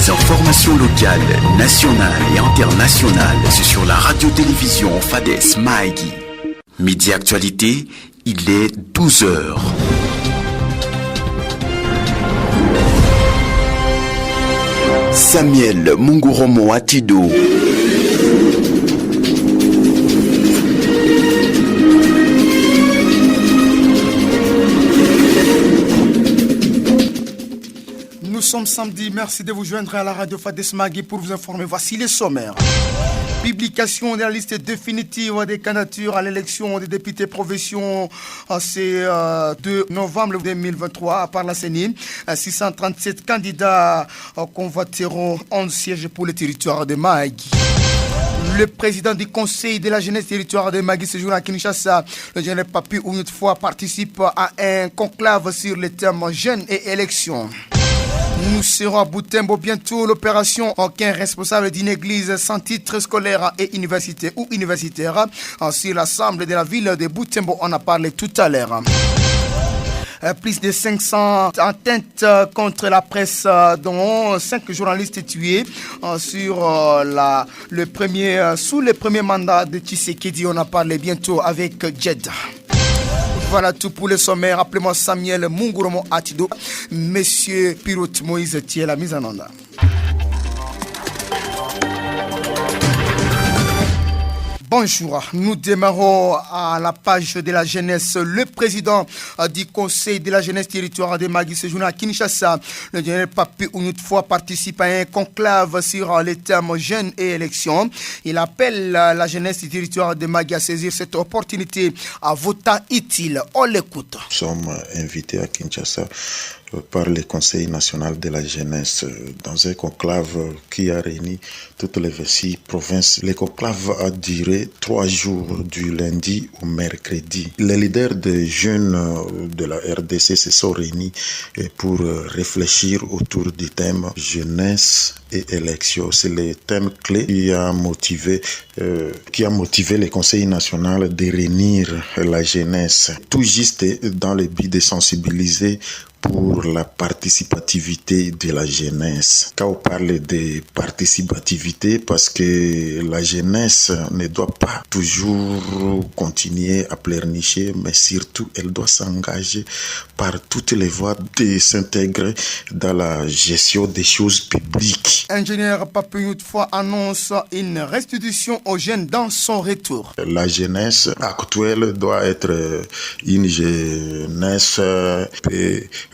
Les informations locales, nationales et internationales, c'est sur la radio-télévision Fades Mahagi. Midi Actualité, il est 12 heures. Samuel Munguromo Atido. Nous sommes samedi, merci de vous joindre à la radio Fades Mahagi pour vous informer. Voici les sommaires. Publication de la liste définitive des candidatures à l'élection des députés provinciaux, c'est 2 novembre 2023 par la CENI. 637 candidats convoiteront 11 sièges pour le territoire de Mahagi. Le président du conseil de la jeunesse territoire de Mahagi ce jour à Kinshasa, le général Papi, une fois participe à un conclave sur les thèmes jeunes et élections. Nous serons à Butembo bientôt. L'opération aucun responsable d'une église sans titre scolaire et université ou universitaire sur l'assemblée de la ville de Butembo. On a parlé tout à l'heure. Plus de 500 atteintes contre la presse, dont 5 journalistes tués sous le premier mandat de Tshisekedi. On a parlé bientôt avec Jed. Voilà tout pour le sommaire. Appelez-moi Samuel Munguromo Atido. Monsieur Pirote Moïse tient la mise en onde. Bonjour, nous démarrons à la page de la jeunesse. Le président du conseil de la jeunesse territoire de Mahagi ce jour à Kinshasa, le général Papi, une fois participe à un conclave sur les thèmes jeunes et élections. Il appelle la jeunesse du territoire de Mahagi à saisir cette opportunité à voter utile. On l'écoute. Nous sommes invités à Kinshasa par le Conseil national de la jeunesse dans un conclave qui a réuni toutes les 26 provinces. Le conclave a duré 3 jours, du lundi au mercredi. Les leaders des jeunes de la RDC se sont réunis pour réfléchir autour du thème jeunesse et élections. C'est le thème clé qui a motivé le Conseil national de réunir la jeunesse, tout juste dans le but de sensibiliser pour la participativité de la jeunesse. Quand on parle de participativité, parce que la jeunesse ne doit pas toujours continuer à pleurnicher, mais surtout elle doit s'engager par toutes les voies de s'intégrer dans la gestion des choses publiques. Ingénieur Papi, une fois annonce une restitution aux jeunes dans son retour. La jeunesse actuelle doit être une jeunesse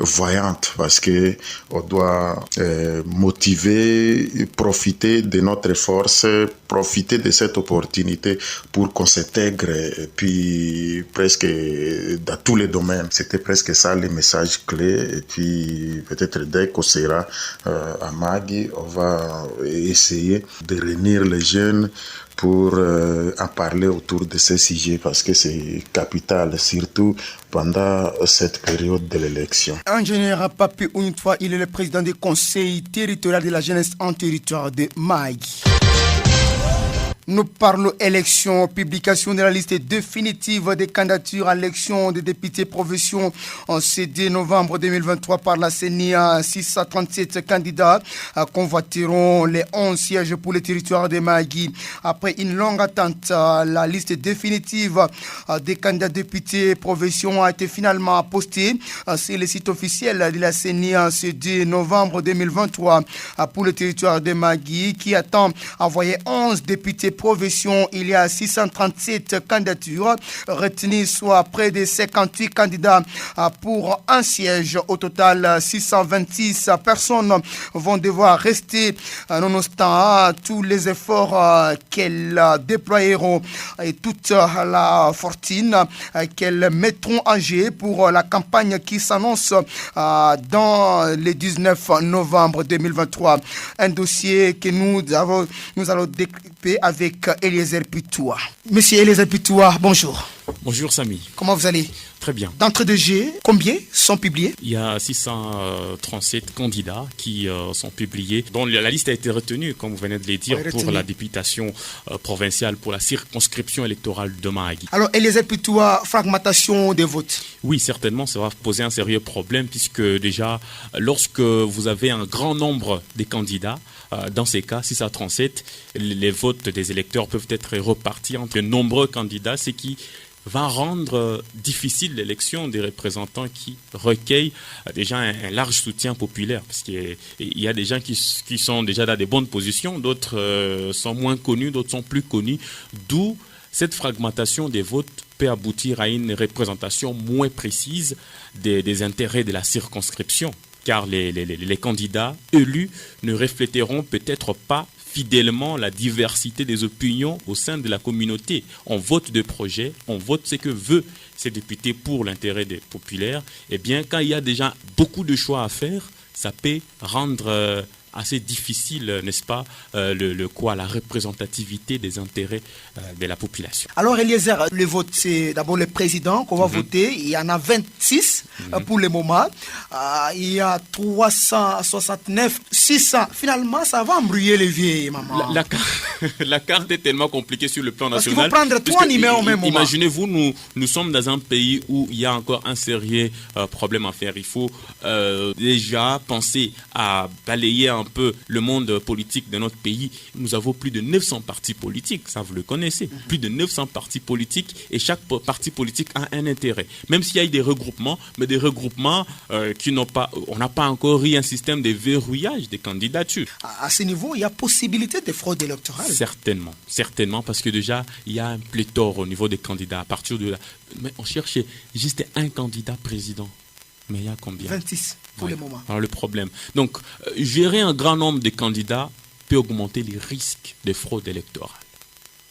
voyante, parce que on doit motiver, profiter de notre force, profiter de cette opportunité pour qu'on s'intègre, et puis presque dans tous les domaines. C'était presque ça le message clé. Et puis peut-être dès qu'on sera à Mahagi, on va essayer de réunir les jeunes pour en parler autour de ces sujets, parce que c'est capital, surtout pendant cette période de l'élection. Ingénieur Papi, une fois, il est le président du conseil territorial de la jeunesse en territoire de Mahagi. Nous parlons élection, publication de la liste définitive des candidatures à l'élection des députés provinciaux en CD novembre 2023 par la CENI. 637 candidats convoiteront les 11 sièges pour le territoire de Mahagi. Après une longue attente, la liste définitive des candidats députés provinciaux a été finalement postée sur le site officiel de la CENI en CD novembre 2023 pour le territoire de Mahagi, qui attend envoyer 11 députés provinciaux. Il y a 637 candidatures retenues, soit près de 58 candidats pour un siège. Au total, 626 personnes vont devoir rester, nonobstant tous les efforts qu'elles déploieront et toute la fortune qu'elles mettront en jeu pour la campagne qui s'annonce dans le 19 novembre 2023. Un dossier que nous allons décrypter avec Eliezer Pitoua. Monsieur Eliezer Pitoua, bonjour. Bonjour Samy. Comment vous allez? Très bien. D'entrée de jeu, combien sont publiés? Il y a 637 candidats qui sont publiés, dont la liste a été retenue, comme vous venez de le dire, pour la députation provinciale, pour la circonscription électorale de Mahagi. Alors, Eliezer Pitoua, fragmentation des votes. Oui, certainement, ça va poser un sérieux problème puisque déjà, lorsque vous avez un grand nombre de candidats, dans ces cas, 6 à 37, les votes des électeurs peuvent être répartis entre de nombreux candidats, ce qui va rendre difficile l'élection des représentants qui recueillent déjà un large soutien populaire. Parce qu'il y a des gens qui sont déjà dans des bonnes positions, d'autres sont moins connus, d'autres sont plus connus, d'où cette fragmentation des votes peut aboutir à une représentation moins précise des intérêts de la circonscription, car les candidats élus ne refléteront peut-être pas fidèlement la diversité des opinions au sein de la communauté. On vote des projets, on vote ce que veut ces députés pour l'intérêt des populaires. Eh bien, quand il y a déjà beaucoup de choix à faire, ça peut rendre assez difficile, n'est-ce pas, la représentativité des intérêts de la population. Alors, Eliezer, le vote, c'est d'abord le président qu'on va voter. Il y en a 26 pour le moment. Il y a 369, 600. Finalement, ça va embrouiller les vieilles, maman. La carte est tellement compliquée sur le plan national. Parce qu'il faut prendre 3 numéros au même moment. Imaginez-vous, nous sommes dans un pays où il y a encore un sérieux problème à faire. Il faut déjà penser à balayer un peu le monde politique de notre pays. Nous avons plus de 900 partis politiques, ça vous le connaissez. Plus de 900 partis politiques et chaque parti politique a un intérêt. Même s'il y a eu des regroupements, mais des regroupements qui n'ont pas, on n'a pas encore eu un système de verrouillage des candidatures. À ce niveau, il y a possibilité de fraude électorale. Certainement, parce que déjà, il y a un pléthore au niveau des candidats. À partir de là, mais on cherchait juste un candidat président. Mais il y a combien? 26 pour le moment. Alors le problème. Donc, gérer un grand nombre de candidats peut augmenter les risques de fraude électorale.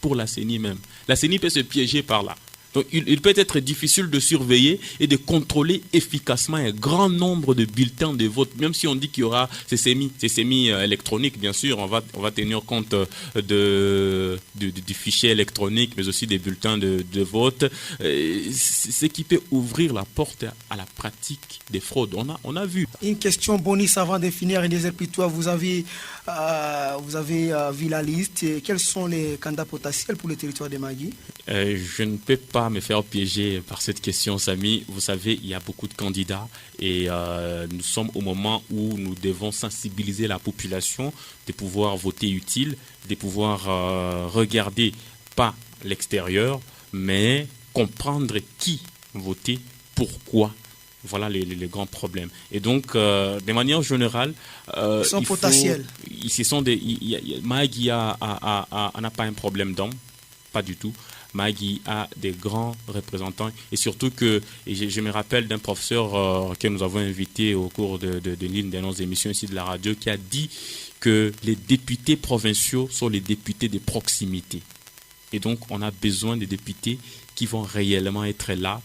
Pour la CENI même. La CENI peut se piéger par là. Donc, il peut être difficile de surveiller et de contrôler efficacement un grand nombre de bulletins de vote. Même si on dit qu'il y aura ces sémis électroniques, bien sûr, on va tenir compte du fichier électronique, mais aussi des bulletins de vote. Ce qui peut ouvrir la porte à la pratique des fraudes. On a vu. Une question bonus avant de finir, Eliezer Pitois. Vous avez vu la liste. Quels sont les candidats potentiels pour le territoire de Magui? Je ne peux pas me faire piéger par cette question, Samy. Vous savez, il y a beaucoup de candidats et nous sommes au moment où nous devons sensibiliser la population de pouvoir voter utile, de pouvoir regarder pas l'extérieur, mais comprendre qui voter, pourquoi. Voilà les grands problèmes. Et donc, de manière générale, ils sont potentiels. Magui n'a pas un problème d'homme, pas du tout. Magui a des grands représentants et surtout que, je me rappelle d'un professeur que nous avons invité au cours de l'une de nos émissions ici de la radio qui a dit que les députés provinciaux sont les députés de proximité. Et donc, on a besoin de députés qui vont réellement être là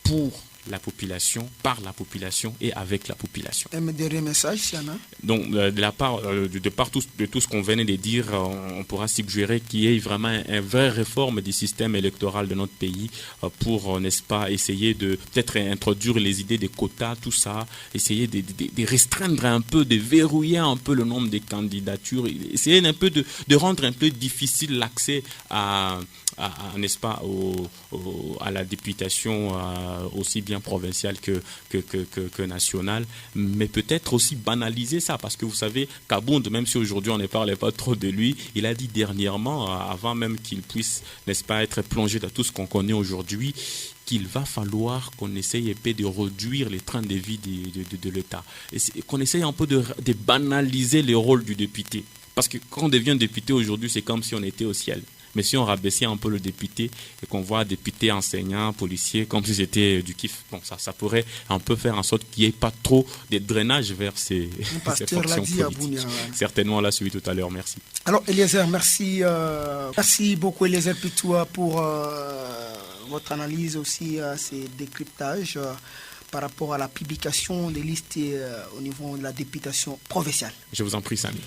pour la population, par la population et avec la population. Un dernier message, Siana. Donc, de tout ce qu'on venait de dire, on pourra suggérer qu'il y ait vraiment une vraie réforme du système électoral de notre pays pour, n'est-ce pas, essayer de peut-être introduire les idées des quotas, tout ça, essayer de restreindre un peu, de verrouiller un peu le nombre de candidatures, essayer un peu de rendre un peu difficile l'accès n'est-ce pas, à la députation aussi bien provinciale que nationale, mais peut-être aussi banaliser ça, parce que vous savez, Kabound, même si aujourd'hui on ne parlait pas trop de lui, il a dit dernièrement, avant même qu'il puisse, n'est-ce pas, être plongé dans tout ce qu'on connaît aujourd'hui, qu'il va falloir qu'on essaye un peu de réduire les trains de vie de l'État, et qu'on essaye un peu de banaliser le rôle du député, parce que quand on devient député aujourd'hui, c'est comme si on était au ciel. Mais si on rabaissait un peu le député et qu'on voit député, enseignant, policier, comme si c'était du kiff, bon, ça pourrait un peu faire en sorte qu'il n'y ait pas trop de drainage vers ces fonctions politiques. Certainement, on l'a suivi tout à l'heure. Merci. Alors, Eliezer, merci beaucoup, Eliezer Pitois, pour votre analyse aussi, ces décryptages par rapport à la publication des listes au niveau de la députation provinciale. Je vous en prie, Samy.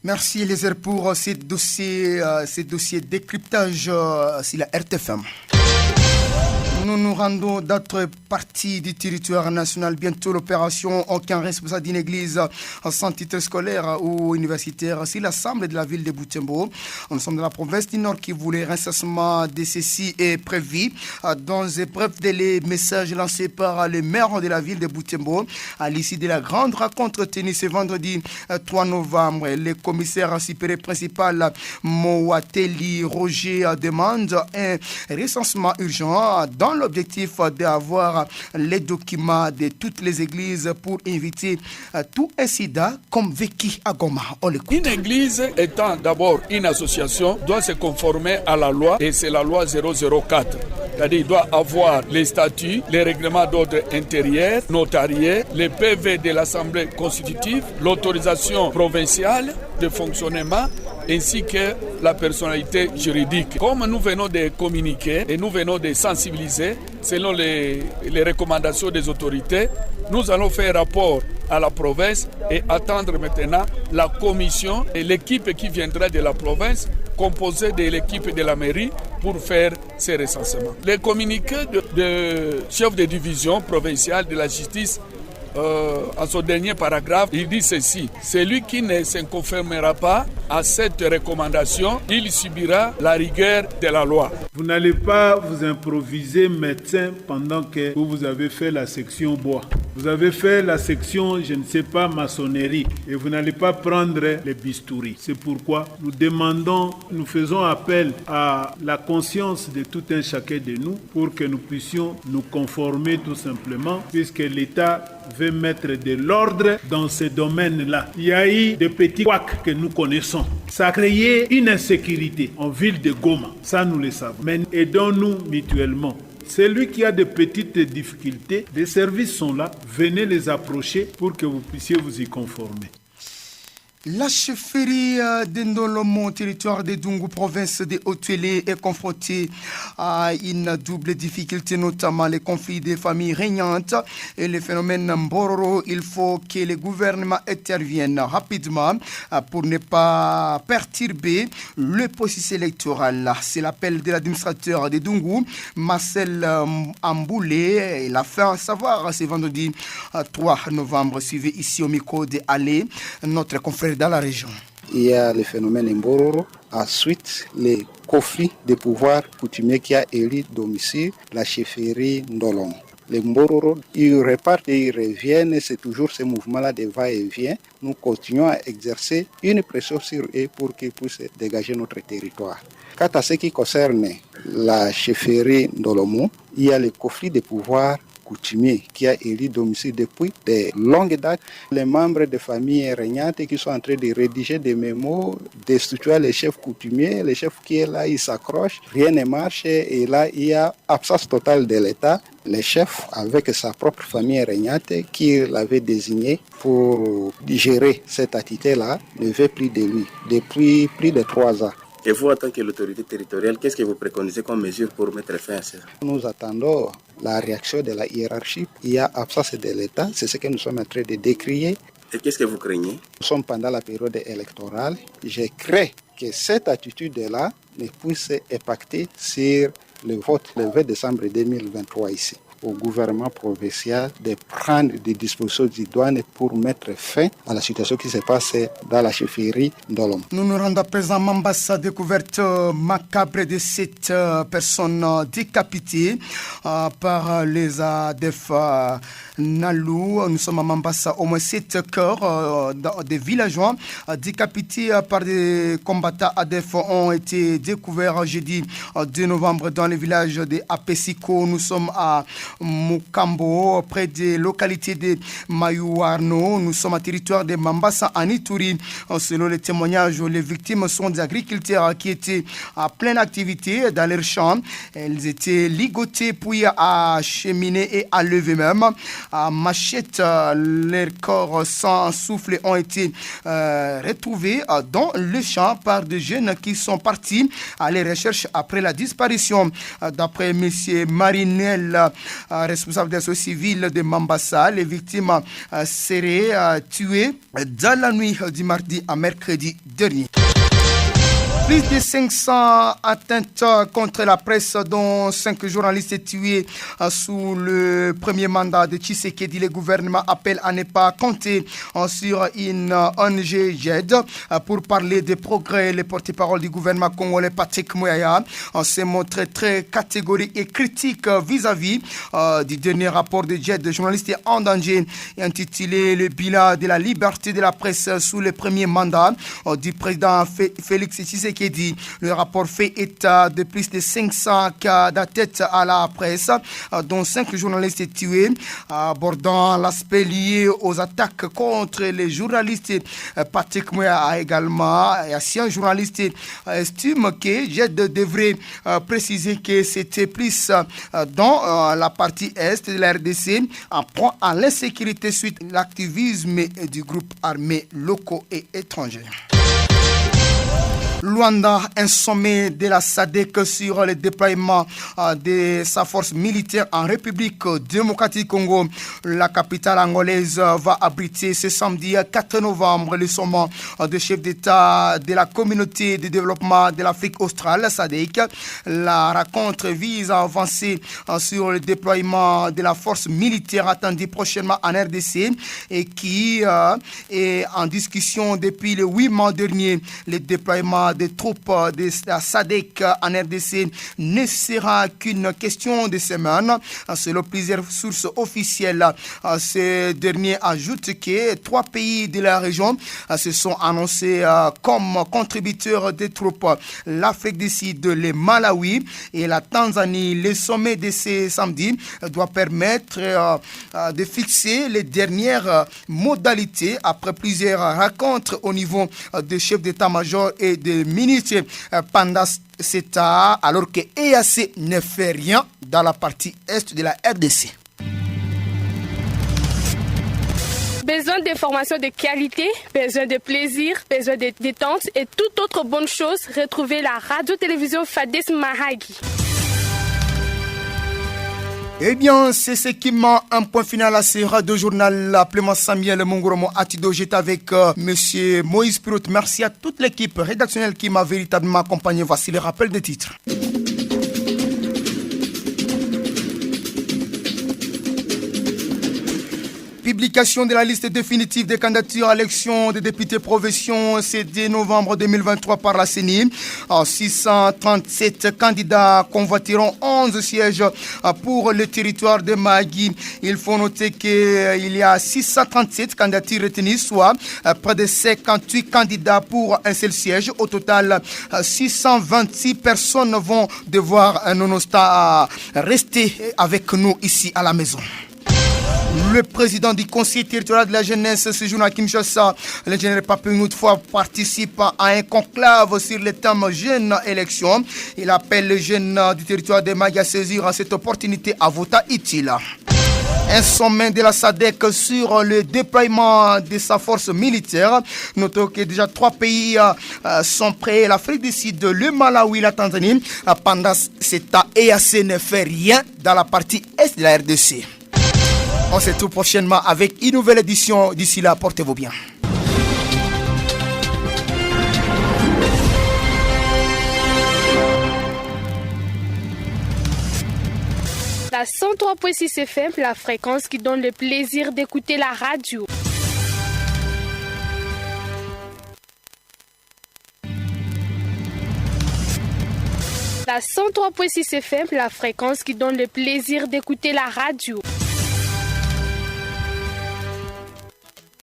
Merci Eliezer pour ces dossiers décryptage sur la RTFM. Nous nous rendons d'autres parties du territoire national. Bientôt l'opération Aucun responsable d'une église sans titre scolaire ou universitaire. C'est l'Assemblée de la ville de Butembo. Nous sommes dans la province du Nord qui voulait incessamment de ceci est prévu dans les brefs délais messages lancés par le maire de la ville de Butembo à l'issue de la grande rencontre tenue ce vendredi 3 novembre. Le commissaire supérieur principal Moateli Roger demande un recensement urgent dans l'objectif d'avoir les documents de toutes les églises pour éviter tout incident comme vécu à Goma. Une église étant d'abord une association doit se conformer à la loi et c'est la loi 004. C'est-à-dire il doit avoir les statuts, les règlements d'ordre intérieur, notariés, les PV de l'Assemblée constitutive, l'autorisation provinciale de fonctionnement ainsi que la personnalité juridique. Comme nous venons de communiquer et nous venons de sensibiliser selon les recommandations des autorités, nous allons faire rapport à la province et attendre maintenant la commission et l'équipe qui viendra de la province composée de l'équipe de la mairie pour faire ces recensements. Les communiqués de chef de division provinciale de la justice en son dernier paragraphe, il dit ceci: celui qui ne se conformera pas à cette recommandation, il subira la rigueur de la loi. Vous n'allez pas vous improviser médecin pendant que vous avez fait la section bois. Vous avez fait la section, je ne sais pas, maçonnerie, et vous n'allez pas prendre les bistouris. C'est pourquoi nous faisons appel à la conscience de tout un chacun de nous pour que nous puissions nous conformer tout simplement, puisque l'État veut mettre de l'ordre dans ce domaine-là. Il y a eu des petits couacs que nous connaissons. Ça a créé une insécurité en ville de Goma. Ça, nous le savons. Mais aidons-nous mutuellement. Celui qui a de petites difficultés, des services sont là. Venez les approcher pour que vous puissiez vous y conformer. La chefferie de Ndolomo, territoire de Dungu, province de Haut-Uélé, est confrontée à une double difficulté, notamment les conflits des familles régnantes et le phénomène Mbororo. Il faut que le gouvernement intervienne rapidement pour ne pas perturber le processus électoral. C'est l'appel de l'administrateur de Dungu, Marcel Amboulé. Il a fait savoir ce vendredi 3 novembre, suivi ici au micro de Alé, notre confrère dans la région. Il y a le phénomène Mbororo, ensuite les conflits de pouvoir coutumier qui a élu domicile la chefferie Ndolong. Les Mbororo, ils repartent et ils reviennent, c'est toujours ce mouvement-là de va-et-vient. Nous continuons à exercer une pression sur eux pour qu'ils puissent dégager notre territoire. Quant à ce qui concerne la chefferie Ndolomo, il y a le conflit de pouvoir coutumier qui a élu domicile depuis de longues dates. Les membres de familles régnantes qui sont en train de rédiger des mémos, destituer les chefs coutumiers, le chef qui est là, il s'accroche, rien ne marche et là il y a absence totale de l'État. Le chef, avec sa propre famille régnante qui l'avait désigné pour gérer cette entité-là, ne veut plus de lui depuis plus de 3 ans. Et vous, en tant que l'autorité territoriale, qu'est-ce que vous préconisez comme mesure pour mettre fin à ça? Nous attendons la réaction de la hiérarchie. Il y a absence de l'État, c'est ce que nous sommes en train de décrier. Et qu'est-ce que vous craignez? Nous sommes pendant la période électorale. Je crains que cette attitude-là ne puisse impacter sur le vote le 20 décembre 2023 ici. Au gouvernement provincial de prendre des dispositions idoines pour mettre fin à la situation qui se passe dans la chefferie d'Olom. Nous nous rendons à présent à Mambasa, découverte macabre de 7 personnes décapitées par les ADF Nalou. Nous sommes à Mambasa, au moins 7 corps des villageois décapités par des combattants ADF ont été découverts jeudi 2 novembre dans le village de Apesiko. Nous sommes à Mukambo, près des localités de Mayuarno. Nous sommes à territoire de Mambasa, en Ituri. Selon les témoignages, les victimes sont des agriculteurs qui étaient à pleine activité dans leurs champs. Elles étaient ligotées puis acheminées et à lever même. À machette, leurs corps sans souffle ont été retrouvés dans le champ par des jeunes qui sont partis à les recherches après la disparition. D'après M. Marinel, responsable des sociétés civiles de Mambasa, les victimes seraient tuées dans la nuit du mardi à mercredi dernier. Plus de 500 atteintes contre la presse, dont 5 journalistes tués sous le premier mandat de Tshisekedi. Le gouvernement appelle à ne pas compter sur une ONG JED. Pour parler des progrès, le porte-parole du gouvernement congolais, Patrick Muyaya, s'est montré très catégorique et critique vis-à-vis du dernier rapport de JED, de journalistes en danger, intitulé Le bilan de la liberté de la presse sous le premier mandat du président Félix Tshisekedi. Le rapport fait état de plus de 500 cas d'atteinte à la presse, dont 5 journalistes tués, abordant l'aspect lié aux attaques contre les journalistes. Patrick Mouya a également, ancien journaliste, estime que JED devrait préciser que c'était plus dans la partie est de la RDC, en point à l'insécurité suite à l'activisme du groupe armés locaux et étrangers. Luanda, un sommet de la SADC sur le déploiement de sa force militaire en République démocratique Congo. La capitale angolaise va abriter ce samedi 4 novembre le sommet de chefs d'État de la communauté de développement de l'Afrique australe, SADC. La rencontre vise à avancer sur le déploiement de la force militaire attendue prochainement en RDC et qui est en discussion depuis le 8 mai dernier. Le déploiement des troupes de la SADC en RDC ne sera qu'une question de semaines. Selon plusieurs sources officielles, ces derniers ajoutent que 3 pays de la région se sont annoncés comme contributeurs des troupes: l'Afrique du Sud, le Malawi et la Tanzanie. Le sommet de ce samedi doit permettre de fixer les dernières modalités après plusieurs rencontres au niveau des chefs d'état-major et des ministres pendant cet temps, alors que EAC ne fait rien dans la partie est de la RDC. Besoin d'informations de qualité, besoin de plaisir, besoin de détente et toute autre bonne chose, retrouvez la radio-télévision Fades Mahagi. Eh bien, c'est ce qui met un point final à ce radio journal. Appelez-moi Samuel Mongoromo Atido. J'étais avec monsieur Moïse Pirot. Merci à toute l'équipe rédactionnelle qui m'a véritablement accompagné. Voici le rappel des titres. Publication de la liste définitive des candidatures à l'élection des députés provinciaux, c'est 2 novembre 2023 par la CENI. 637 candidats convoiteront 11 sièges pour le territoire de Mahagi. Il faut noter qu'il y a 637 candidatures retenues, soit près de 58 candidats pour un seul siège. Au total, 626 personnes vont devoir, nonobstant, rester avec nous ici à la maison. Le président du conseil territorial de la jeunesse séjourne à Kinshasa, l'ingénieur Papin, une fois participe à un conclave sur le thème jeunes élections. Il appelle les jeunes du territoire de Mahagi à saisir cette opportunité à voter utile. Un sommet de la SADC sur le déploiement de sa force militaire. Notons que déjà 3 pays sont prêts, l'Afrique du Sud, le Malawi, la Tanzanie. Pendant ce temps, EAC ne fait rien dans la partie est de la RDC. On se retrouve prochainement avec une nouvelle édition. D'ici là, portez-vous bien. La 103.6 FM, la fréquence qui donne le plaisir d'écouter la radio. La 103.6 FM, la fréquence qui donne le plaisir d'écouter la radio.